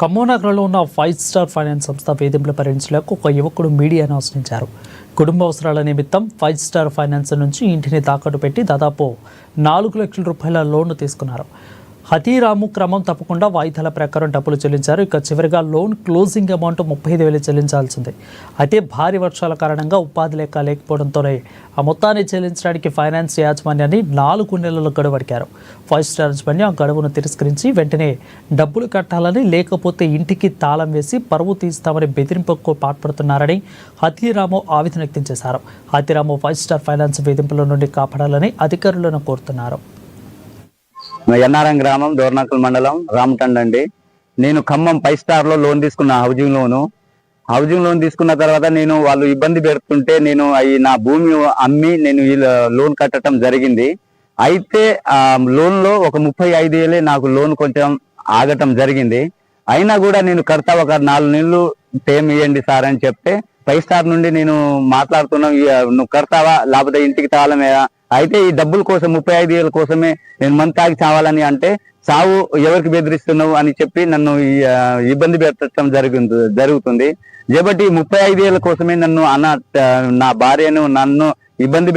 ఖమ్మం నగరంలో ఉన్న 5 star finance సంస్థ వేధింపుల భరించలేక ఒక యువకుడు మీడియాను ఆశ్రయించారు. కుటుంబ అవసరాల నిమిత్తం 5 స్టార్ ఫైనాన్స్ నుంచి ఇంటిని తాకట్టు పెట్టి దాదాపు 4 లక్షల రూపాయల లోన్ తీసుకున్నారు. హతీరాము క్రమం తప్పకుండా వాయిదాల ప్రకారం డబ్బులు చెల్లించారు. ఇక చివరిగా లోన్ క్లోజింగ్ అమౌంట్ 35,000 చెల్లించాల్సింది. అయితే భారీ వర్షాల కారణంగా ఉపాధి లేకపోవడంతోనే ఆ మొత్తాన్ని చెల్లించడానికి ఫైనాన్స్ యాజమాన్యాన్ని 4 నెలల గడువు అడిగారు. 5 స్టార్ యాజమాన్యం ఆ గడువును తిరస్కరించి వెంటనే డబ్బులు కట్టాలని, లేకపోతే ఇంటికి తాళం వేసి పరువు తీస్తామని బెదిరింపుకు పాల్పడుతున్నారని హతీరాము ఆవేదన వ్యక్తం చేశారు. హతీరాము 5 స్టార్ ఫైనాన్స్ వేధింపుల నుండి కాపాడాలని అధికారులను కోరుతున్నారు. ఎన్నారం గ్రామం, దోర్నాకల్ మండలం, రామటండ అండి. నేను ఖమ్మం 5 స్టార్ లో లోన్ తీసుకున్న, హౌజింగ్ లోన్ తీసుకున్న తర్వాత నేను వాళ్ళు ఇబ్బంది పెడుతుంటే నేను నా భూమి అమ్మి నేను లోన్ కట్టడం జరిగింది. అయితే ఆ లోన్ లో ఒక 35,000 నాకు లోన్ కొంచెం ఆగటం జరిగింది. అయినా కూడా నేను కడతా, ఒక 4 నెలలు టైం ఇవ్వండి సార్ అని చెప్తే 5 స్టార్ నుండి నేను మాట్లాడుతున్నాం, నువ్వు కడతావా లేకపోతే ఇంటికి తాళమేయా. అయితే ఈ డబ్బుల కోసం 35,000 కోసమే నేను మందు తాగి చావాలని అంటే, సావు ఎవరికి బెదిరిస్తున్నావు అని చెప్పి నన్ను ఇబ్బంది పెట్టడం జరుగుతుంది. కాబట్టి 35,000 కోసమే నన్ను నా భార్యను నన్ను ఇబ్బంది